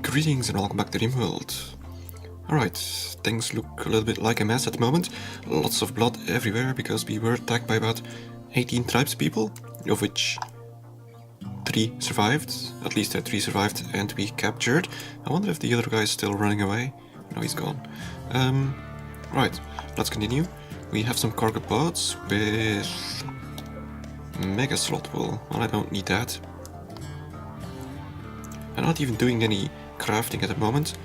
Greetings and welcome back to Rimworld. Alright, things look a little bit like a mess at the moment. Lots of blood everywhere because we were attacked by about 18 tribespeople, of which 3 survived. At least 3 survived and we captured. I wonder if the other guy is still running away. No, he's gone. Right, let's continue. We have some cargo pods with mega slot wool. Well, I don't need that. I'm not even doing any crafting at the moment.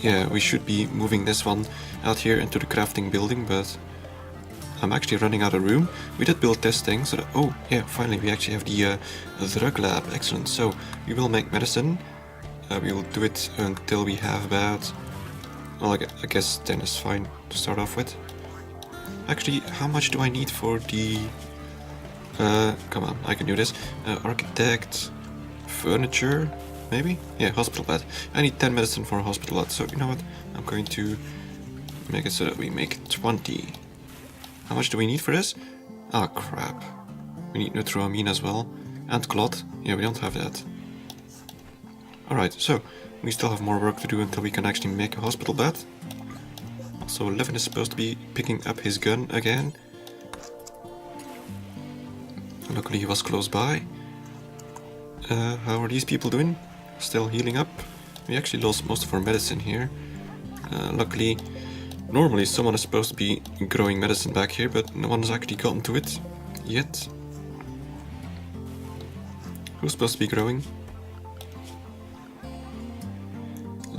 Yeah, we should be moving this one out here into the crafting building, but I'm actually running out of room. We did build this thing, so that, oh yeah, finally we actually have the drug lab. Excellent. So we will make medicine. We will do it until we have about, well, I guess 10 is fine to start off with. Actually, how much do I need for the, come on, I can do this. Architect, furniture, maybe? Yeah, hospital bed. I need 10 medicine for a hospital bed, so you know what? I'm going to make it so that we make 20. How much do we need for this? Ah, crap. We need nitroamine as well. And clot. Yeah, we don't have that. Alright, so we still have more work to do until we can actually make a hospital bed. Also, Levin is supposed to be picking up his gun again. Luckily he was close by. How are these people doing? Still healing up? We actually lost most of our medicine here. Luckily, normally someone is supposed to be growing medicine back here, but no one has actually gotten to it yet. Who's supposed to be growing?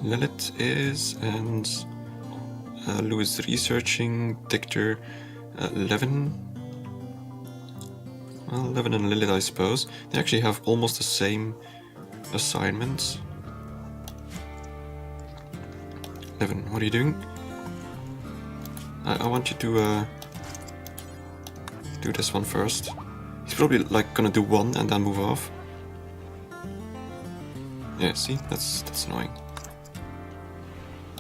Lilith is, and Lou is researching. Dictor, Levin. Well, Levin and Lilith, I suppose. They actually have almost the same assignments. Levin, what are you doing? I want you to do this one first. He's probably like gonna do one and then move off. Yeah, see, that's annoying.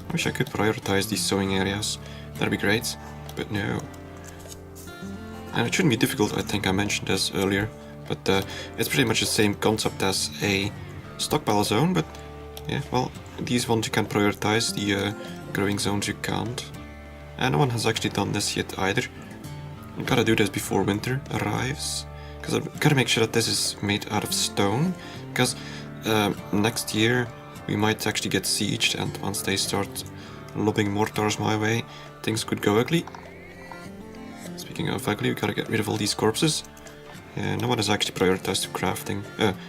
I wish I could prioritize these sewing areas. That'd be great, but no. And it shouldn't be difficult, I think I mentioned this earlier, but it's pretty much the same concept as a stockpile zone, but yeah, well, these ones you can prioritize, the growing zones you can't. And no one has actually done this yet either. I gotta do this before winter arrives, because I've gotta make sure that this is made out of stone, because next year we might actually get sieged, and once they start lobbing mortars my way, things could go ugly. Speaking of ugly, we gotta get rid of all these corpses. Yeah, no one has actually prioritized crafting,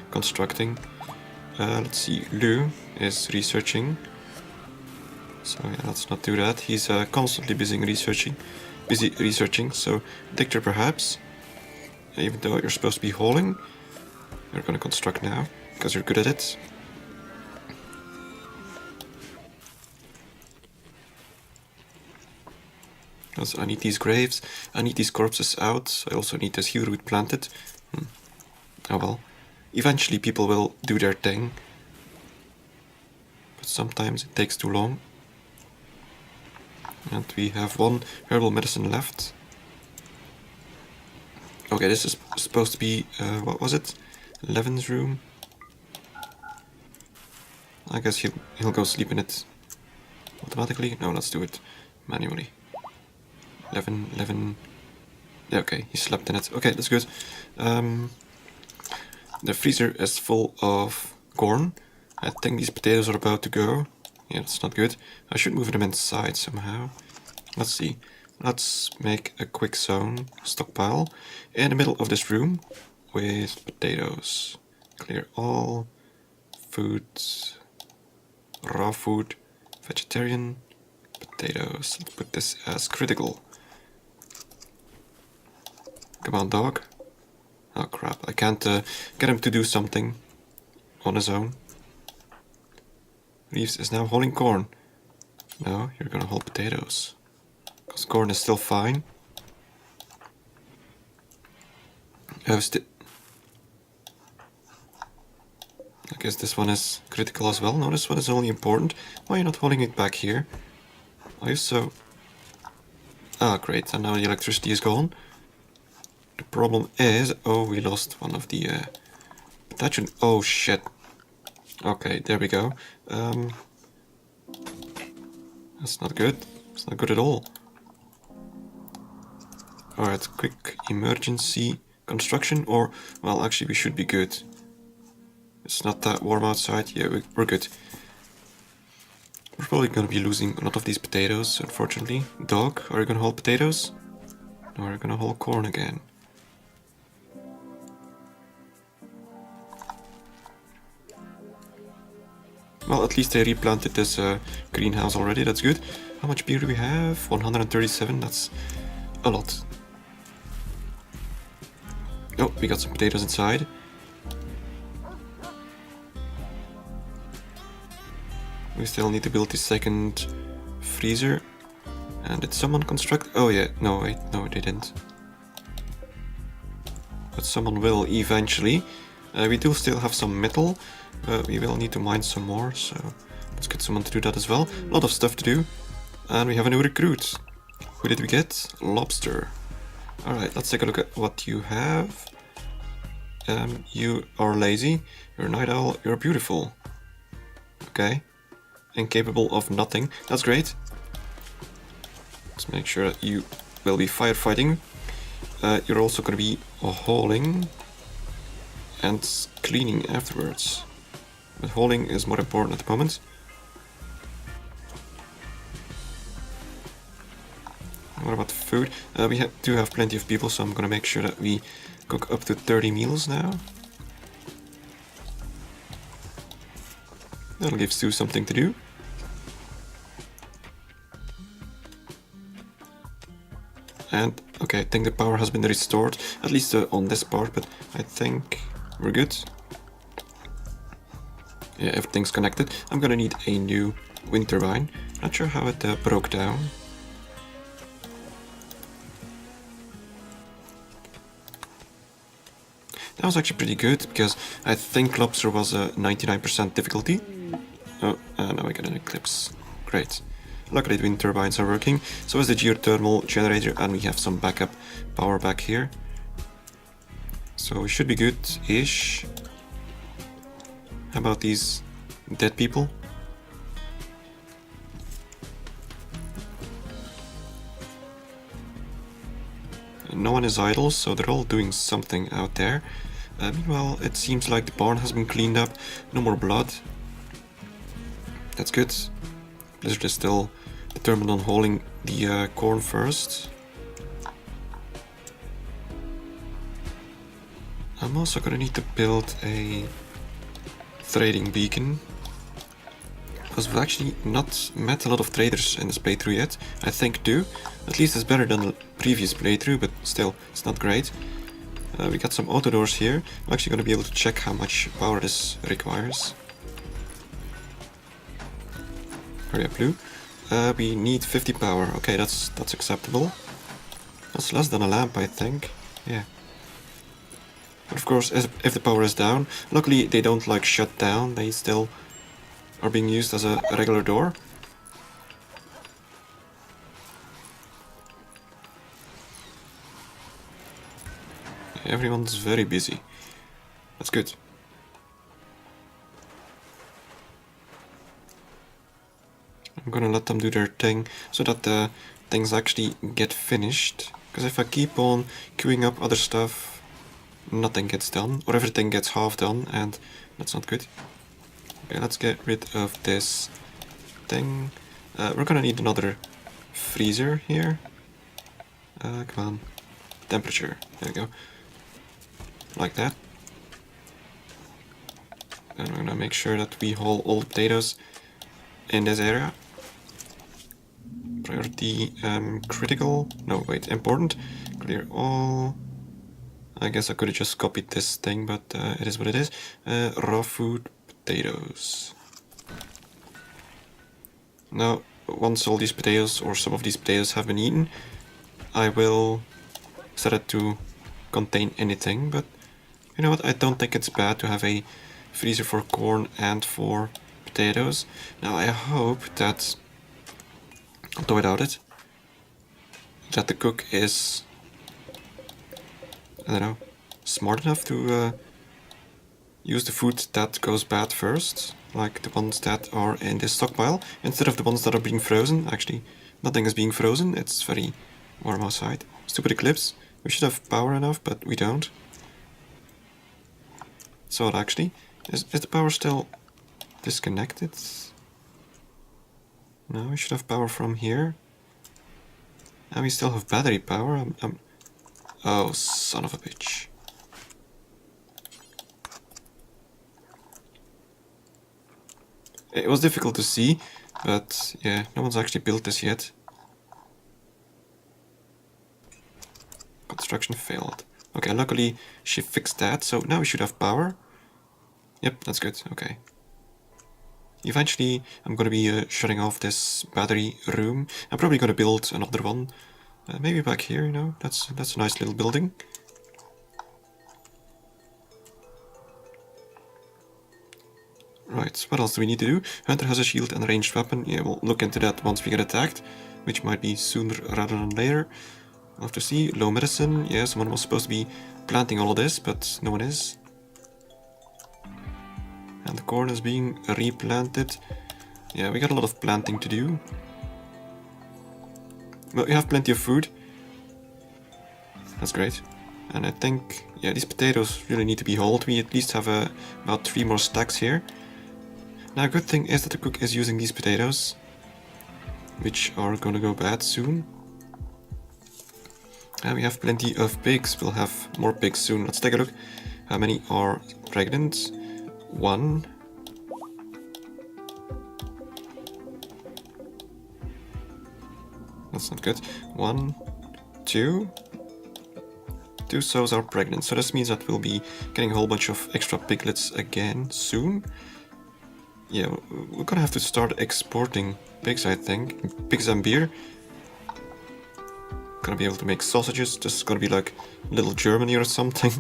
constructing. Let's see, Lou is researching. So yeah, let's not do that. He's constantly busy researching. So Dictor, perhaps, even though you're supposed to be hauling, you're gonna construct now because you're good at it. Also, I need these graves. I need these corpses out. I also need this healroot planted. Oh well. Eventually people will do their thing. But sometimes it takes too long. And we have one herbal medicine left. Okay, this is supposed to be, what was it? Levin's room. I guess he'll go sleep in it automatically. No, let's do it manually. Levin. Yeah, okay, he slept in it. Okay, that's good. The freezer is full of corn. I think these potatoes are about to go. Yeah, that's not good. I should move them inside somehow. Let's see. Let's make a quick zone stockpile in the middle of this room with potatoes. Clear all foods, raw food, vegetarian, potatoes. Let's put this as critical. Come on, dog. Oh crap, I can't get him to do something on his own. Reeves is now hauling corn. No, you're gonna haul potatoes. Because corn is still fine. I guess this one is critical as well. No, this one is only important. Why are you not holding it back here? Are you so... Ah, great, and now the electricity is gone. The problem is... Oh, we lost one of the... That should... Oh, shit. Okay, there we go. That's not good. It's not good at all. Alright, quick emergency construction, or, well, actually we should be good. It's not that warm outside. Yeah, we're good. We're probably gonna be losing a lot of these potatoes, unfortunately. Dog, are you gonna haul potatoes? No, we're gonna haul corn again. Well, at least they replanted this greenhouse already, that's good. How much beer do we have? 137, that's a lot. Oh, we got some potatoes inside. We still need to build the second freezer. And did someone construct? Oh yeah, no wait, no they didn't. But someone will eventually. We do still have some metal, but we will need to mine some more, so let's get someone to do that as well. A lot of stuff to do. And we have a new recruit. Who did we get? Lobster. Alright, let's take a look at what you have. You are lazy, you're a night owl, you're beautiful. Okay. Incapable of nothing. That's great. Let's make sure that you will be firefighting. You're also going to be hauling and cleaning afterwards. But hauling is more important at the moment. What about food? We do have plenty of people, so I'm going to make sure that we cook up to 30 meals now. That'll give Stu something to do. And, okay, I think the power has been restored, at least on this part, but I think we're good. Yeah, everything's connected. I'm gonna need a new wind turbine. Not sure how it broke down. That was actually pretty good, because I think Lobster was a 99% difficulty. Oh, now I get an eclipse. Great. Luckily the wind turbines are working, so is the geothermal generator, and we have some backup power back here. So we should be good-ish. How about these dead people? No one is idle, so they're all doing something out there. Meanwhile, it seems like the barn has been cleaned up. No more blood. That's good. Blizzard is still determined on hauling the corn first. I'm also gonna need to build a trading beacon, because we've actually not met a lot of traders in this playthrough yet. I think two. At least it's better than the previous playthrough, but still, it's not great. We got some auto doors here. I'm actually gonna be able to check how much power this requires. Hurry up, Blue. We need 50 power. Okay, that's acceptable. That's less than a lamp, I think. Yeah. But of course, if the power is down, luckily they don't like shut down. They still are being used as a regular door. Everyone's very busy. That's good. I'm gonna let them do their thing so that the things actually get finished. Because if I keep on queuing up other stuff, nothing gets done, or everything gets half done, and that's not good. Okay, let's get rid of this thing. We're gonna need another freezer here. Come on. Temperature. There we go. Like that. And we're gonna make sure that we haul all the potatoes in this area. Priority critical. No, wait, important. Clear all. I guess I could have just copied this thing, but it is what it is. Raw food, potatoes. Now, once all these potatoes, or some of these potatoes, have been eaten, I will set it to contain anything, but you know what, I don't think it's bad to have a freezer for corn and for potatoes. Now I hope that, although I doubt it, that the cook is, I don't know, smart enough to use the food that goes bad first. like the ones that are in this stockpile, instead of the ones that are being frozen. Actually, nothing is being frozen, it's very warm outside. Stupid eclipse. We should have power enough, but we don't. So actually, is the power still disconnected? No, we should have power from here. And we still have battery power. Oh, son of a bitch. It was difficult to see, but yeah, no one's actually built this yet. Construction failed. Okay, luckily she fixed that, so now we should have power. Yep, that's good, okay. Eventually, I'm gonna be shutting off this battery room. I'm probably gonna build another one. Maybe back here, you know, that's a nice little building. Right, what else do we need to do? Hunter has a shield and a ranged weapon. Yeah, we'll look into that once we get attacked, which might be sooner rather than later. We'll have to see. Low medicine. Yeah, someone was supposed to be planting all of this, but no one is. And the corn is being replanted. Yeah, we got a lot of planting to do. But we have plenty of food. That's great. And I think, yeah, these potatoes really need to be hauled. We at least have about 3 more stacks here. Now, good thing is that the cook is using these potatoes, which are gonna go bad soon. And we have plenty of pigs. We'll have more pigs soon. Let's take a look. How many are pregnant? 1. That's not good. 1, 2. 2 sows are pregnant, so this means that we'll be getting a whole bunch of extra piglets again soon. Yeah, we're gonna have to start exporting pigs, I think. Pigs and beer. Gonna be able to make sausages. This is gonna be like little Germany or something.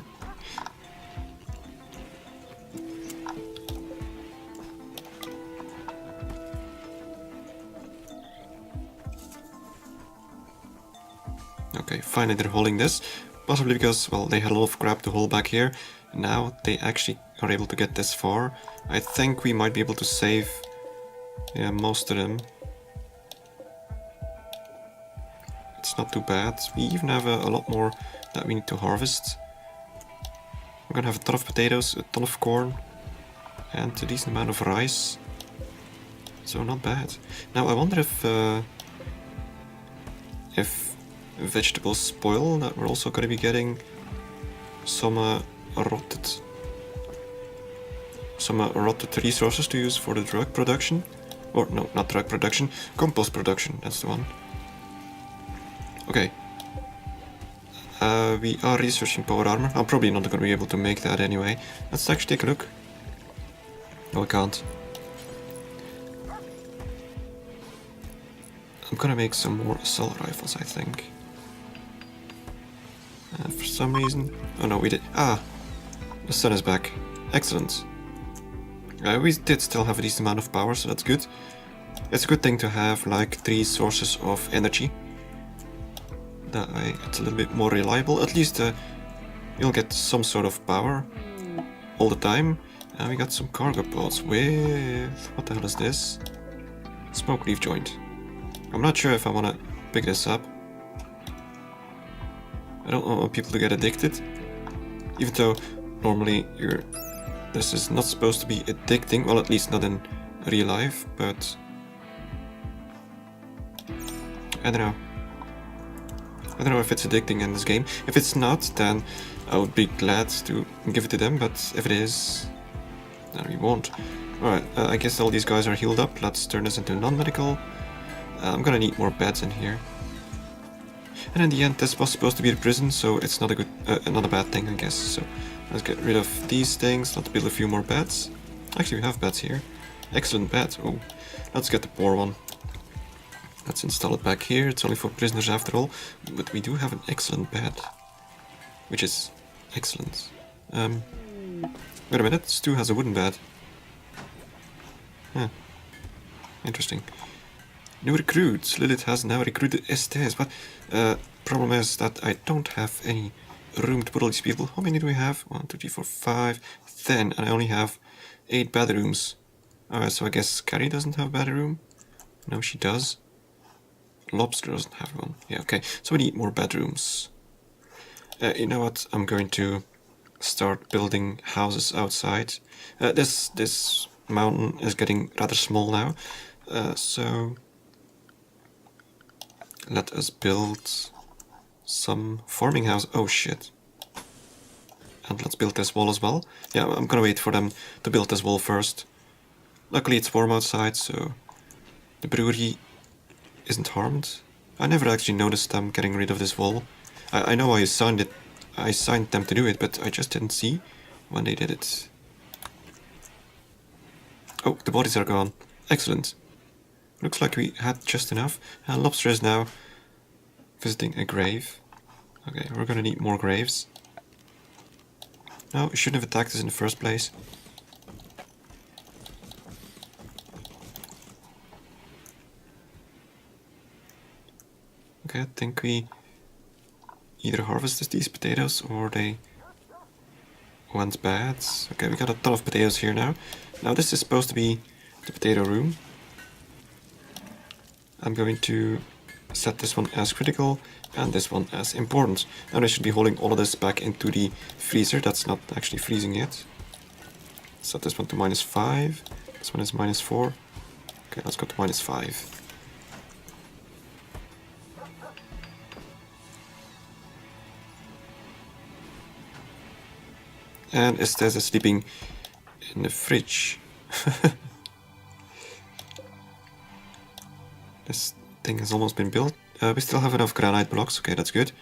Okay, finally they're hauling this. Possibly because, well, they had a lot of crap to haul back here. Now they actually are able to get this far. I think we might be able to save, yeah, most of them. It's not too bad. We even have a lot more that we need to harvest. We're gonna have a ton of potatoes, a ton of corn, and a decent amount of rice. So not bad. Now I wonder if vegetables spoil, that we're also gonna be getting some rotted resources to use for the drug production. Or no, not drug production, compost production, that's the one. Okay. We are researching power armor. I'm probably not gonna be able to make that anyway. Let's actually take a look. No, I can't. I'm gonna make some more assault rifles, I think. For some reason... Oh no, we did... Ah! The sun is back. Excellent. We did still have a decent amount of power, so that's good. It's a good thing to have like 3 sources of energy. That way it's a little bit more reliable. At least you'll get some sort of power all the time. And we got some cargo pods with... What the hell is this? Smoke leaf joint. I'm not sure if I want to pick this up. I don't want people to get addicted. Even though normally this is not supposed to be addicting. Well, at least not in real life, but... I don't know. I don't know if it's addicting in this game. If it's not, then I would be glad to give it to them, but if it is, then we won't. Alright, I guess all these guys are healed up. Let's turn this into non-medical. I'm gonna need more beds in here. And in the end, this was supposed to be a prison, so it's not a good, not a bad thing, I guess. So let's get rid of these things. Let's build a few more beds. Actually, we have beds here. Excellent bed. Oh, let's get the poor one. Let's install it back here. It's only for prisoners after all, but we do have an excellent bed, which is excellent. Wait a minute. Stu has a wooden bed. Huh. Interesting. New recruits. Lilith has now recruited Estes, but problem is that I don't have any room to put all these people. How many do we have? 1, 2, 3, 4, 5, 10, and I only have 8 bedrooms. Alright, so I guess Carrie doesn't have a bedroom. No, she does. Lobster doesn't have one. Yeah, okay. So we need more bedrooms. You know what? I'm going to start building houses outside. This mountain is getting rather small now. So let us build some farming house. Oh shit. And let's build this wall as well. Yeah, I'm gonna wait for them to build this wall first. Luckily it's warm outside, so the brewery isn't harmed. I never actually noticed them getting rid of this wall. I know I assigned them to do it, but I just didn't see when they did it. Oh, the bodies are gone. Excellent. Looks like we had just enough. And Lobster is now visiting a grave. Okay, we're gonna need more graves. No, you shouldn't have attacked us in the first place. Okay, I think we either harvested these potatoes or they went bad. Okay, we got a ton of potatoes here now. Now this is supposed to be the potato room. I'm going to set this one as critical and this one as important. And I should be holding all of this back into the freezer. That's not actually freezing yet. Set this one to -5. This one is -4. Okay, let's go to -5. And Estes is sleeping in the fridge. This thing has almost been built. We still have enough granite blocks. Okay, that's good.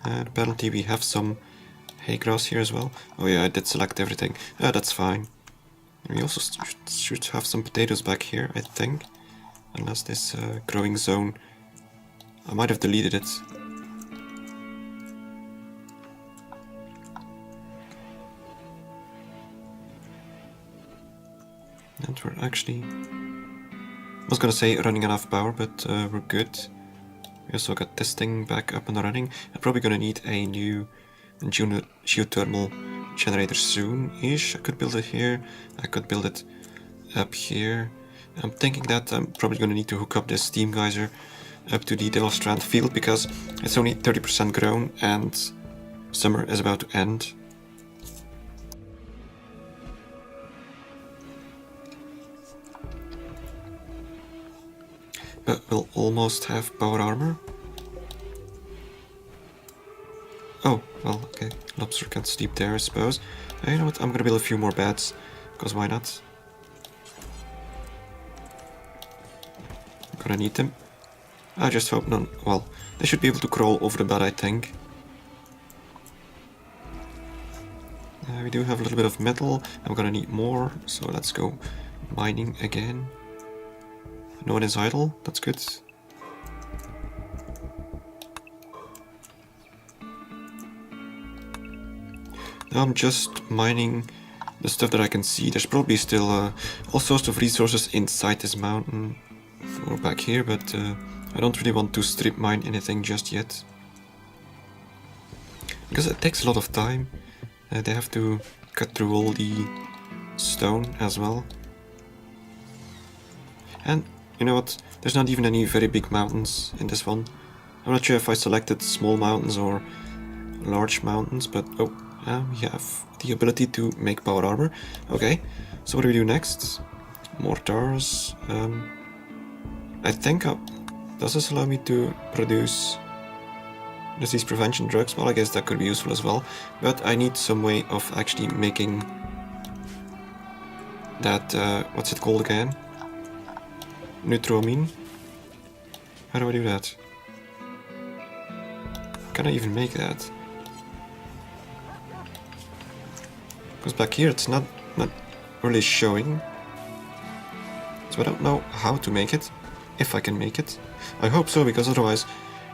And apparently we have some hay grass here as well. Oh yeah, I did select everything. That's fine. We also should have some potatoes back here, I think. Unless this growing zone... I might have deleted it. And we're actually... I was gonna say running enough power, but we're good. We also got this thing back up and running. I'm probably gonna need a new geothermal generator soon-ish. I could build it here. I could build it up here. I'm thinking that I'm probably gonna need to hook up this steam geyser up to the Delostrand field because it's only 30% grown and summer is about to end. But we'll almost have power armor. Oh, well, okay. Lobster can sleep there, I suppose. You know what? I'm gonna build a few more beds, because why not? I'm gonna need them. I just hope none... Well, they should be able to crawl over the bed, I think. We do have a little bit of metal. I'm gonna need more, so let's go mining again. No one is idle, that's good. Now I'm just mining the stuff that I can see. There's probably still all sorts of resources inside this mountain or back here, but I don't really want to strip mine anything just yet. Because it takes a lot of time. They have to cut through all the stone as well. And you know what? There's not even any very big mountains in this one. I'm not sure if I selected small mountains or large mountains, but oh, we have the ability to make power armor. Okay, so what do we do next? Mortars. I think does this allow me to produce disease prevention drugs? Well, I guess that could be useful as well, but I need some way of actually making that, what's it called again? Neutroamine? How do I do that? Can I even make that? Because back here it's not really showing. So I don't know how to make it. If I can make it. I hope so, because otherwise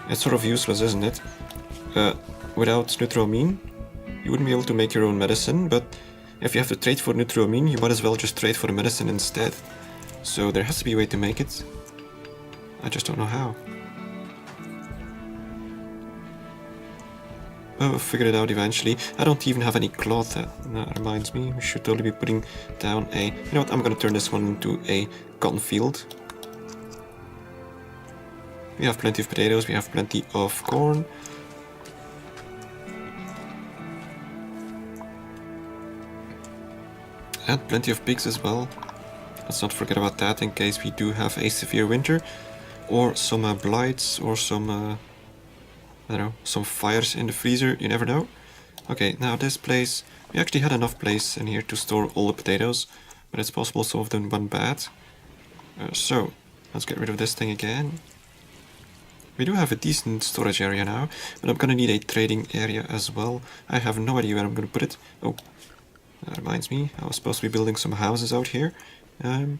it's sort of useless, isn't it? Without neutroamine, you wouldn't be able to make your own medicine, but if you have to trade for neutroamine, you might as well just trade for the medicine instead. So there has to be a way to make it. I just don't know how. Oh, we'll figure it out eventually. I don't even have any cloth. That reminds me, we should totally be putting down a... You know what, I'm gonna turn this one into a cotton field. We have plenty of potatoes, we have plenty of corn. And plenty of pigs as well. Let's not forget about that in case we do have a severe winter. Or some blights, or some... I don't know, some fires in the freezer, you never know. Okay, now this place, we actually had enough place in here to store all the potatoes, but it's possible some of them went bad. So, let's get rid of this thing again. We do have a decent storage area now, but I'm gonna need a trading area as well. I have no idea where I'm gonna put it. Oh, that reminds me, I was supposed to be building some houses out here. I'm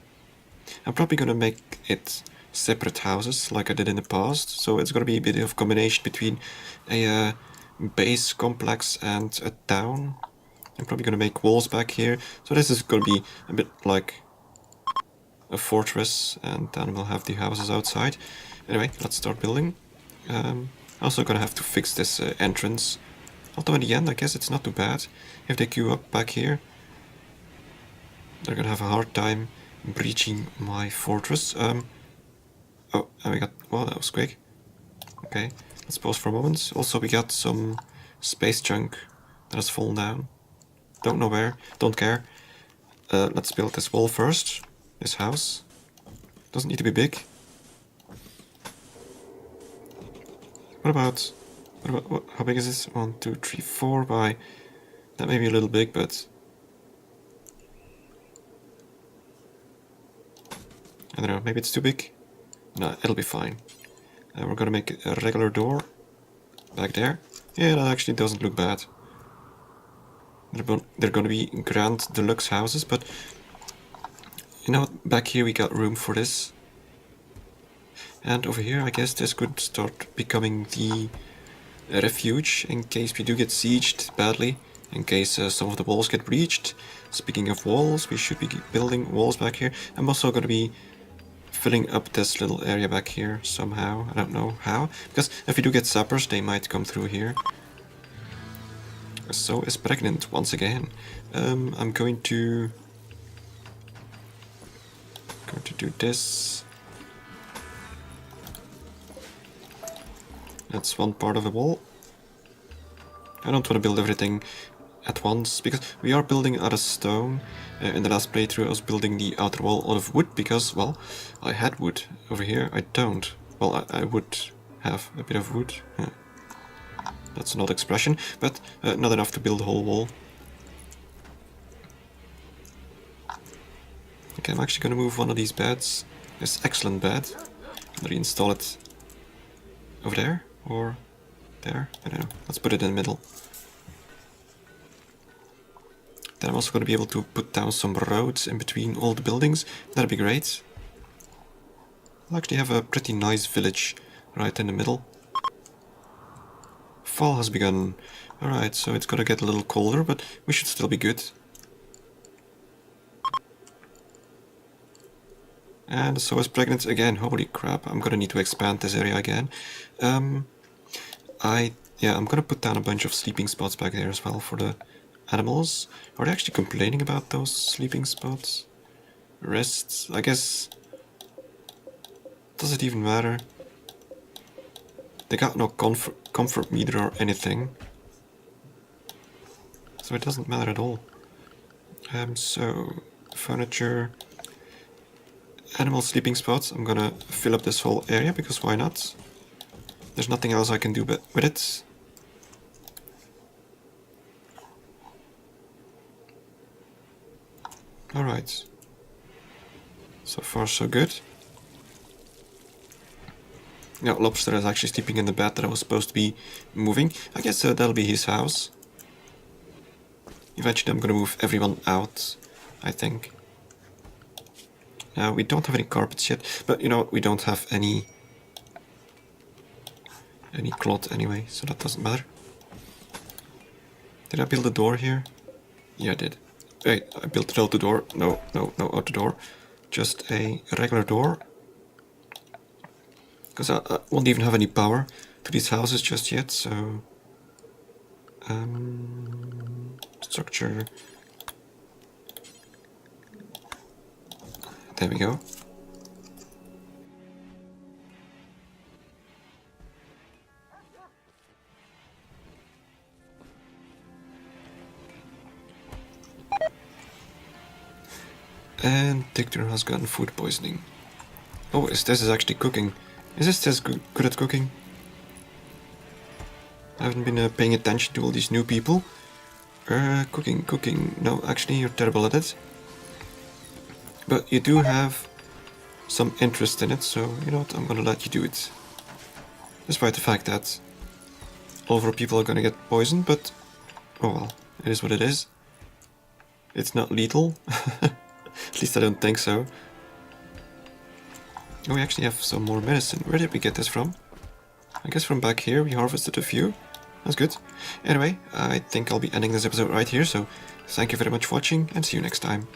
probably gonna make it separate houses like I did in the past, so it's gonna be a bit of combination between a base complex and a town. I'm probably gonna make walls back here, so this is gonna be a bit like a fortress, and then we'll have the houses outside. Anyway, let's start building. Also gonna have to fix this entrance, although in the end I guess it's not too bad. If they queue up back here, they're gonna have a hard time breaching my fortress. Oh, and we got... Well, that was quick. Okay, let's pause for a moment. Also, we got some space junk that has fallen down. Don't know where, don't care. Let's build this wall first. This house. Doesn't need to be big. What, how big is this? 1, 2, 3, 4 by... That may be a little big, but... I don't know, maybe it's too big? No, it'll be fine. We're gonna make a regular door back there. Yeah, that actually doesn't look bad. They're gonna be grand deluxe houses, but you know what? Back here we got room for this. And over here, I guess this could start becoming the refuge in case we do get sieged badly, in case some of the walls get breached. Speaking of walls, we should be building walls back here. I'm also gonna be filling up this little area back here somehow. I don't know how, because if we do get sappers, they might come through here. So is pregnant once again. I'm going to do this. That's one part of the wall. I don't want to build everything at once, because we are building out of stone. In the last playthrough I was building the outer wall out of wood, because, well, I had wood. Over here I don't. Well, I would have a bit of wood. That's an odd expression, but not enough to build the whole wall. Okay, I'm actually gonna move one of these beds. This excellent bed. And reinstall it over there, or there, I don't know. Let's put it in the middle. Then I'm also going to be able to put down some roads in between all the buildings. That'd be great. I'll actually have a pretty nice village right in the middle. Fall has begun. Alright, so it's gonna get a little colder, but we should still be good. And so is pregnant again. Holy crap, I'm gonna need to expand this area again. I'm gonna put down a bunch of sleeping spots back there as well for the animals. Are they actually complaining about those sleeping spots? Rests, I guess. Does it even matter? They got no comfort meter or anything. So it doesn't matter at all. So, furniture, animal sleeping spots. I'm gonna fill up this whole area, because why not? There's nothing else I can do with it. Alright. So far so good. Now Lobster is actually sleeping in the bed that I was supposed to be moving. I guess that'll be his house. Eventually I'm gonna move everyone out, I think. Now we don't have any carpets yet, but you know what, we don't have any cloth anyway, so that doesn't matter. Did I build a door here? Yeah, I did. Wait, I built an auto door. No, auto door. Just a regular door. Because I won't even have any power to these houses just yet, so... Structure. There we go. And Victor has gotten food poisoning. Oh, this is actually cooking. Is this test good at cooking? I haven't been paying attention to all these new people. Cooking. No, actually, you're terrible at it. But you do have some interest in it, so you know what, I'm gonna let you do it. Despite the fact that all of our people are gonna get poisoned, but oh well, it is what it is. It's not lethal. At least I don't think so. Oh, we actually have some more medicine. Where did we get this from? I guess from back here we harvested a few. That's good. Anyway, I think I'll be ending this episode right here, so thank you very much for watching and see you next time.